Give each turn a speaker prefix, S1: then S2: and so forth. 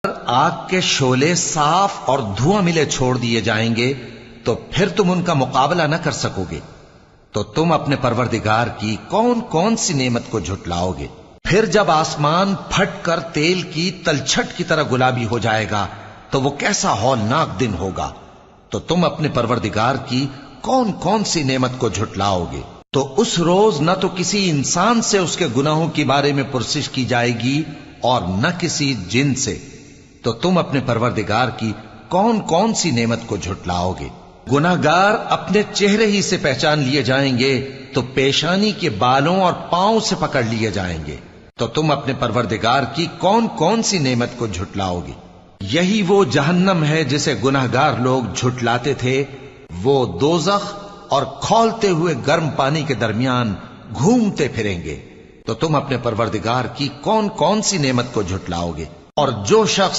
S1: آگ کے شعلے صاف اور دھواں ملے چھوڑ دیے جائیں گے تو پھر تم ان کا مقابلہ نہ کر سکو گے، تو تم اپنے پروردگار کی کون کون سی نعمت کو جھٹلاؤ گے؟ پھر جب آسمان پھٹ کر تیل کی تلچھٹ کی طرح گلابی ہو جائے گا تو وہ کیسا ہولناک دن ہوگا، تو تم اپنے پروردگار کی کون کون سی نعمت کو جھٹلاؤ گے؟ تو اس روز نہ تو کسی انسان سے اس کے گناہوں کے بارے میں پرسش کی جائے گی اور نہ کسی جن سے، تو تم اپنے پروردگار کی کون کون سی نعمت کو جھٹلاؤ گے؟ گناہگار اپنے چہرے ہی سے پہچان لیے جائیں گے تو پیشانی کے بالوں اور پاؤں سے پکڑ لیے جائیں گے، تو تم اپنے پروردگار کی کون کون سی نعمت کو جھٹلاؤ گے؟ یہی وہ جہنم ہے جسے گناہگار لوگ جھٹلاتے تھے، وہ دوزخ اور کھولتے ہوئے گرم پانی کے درمیان گھومتے پھریں گے، تو تم اپنے پروردگار کی کون کون سی نعمت کو جھٹلاؤ گے؟ اور جو شخص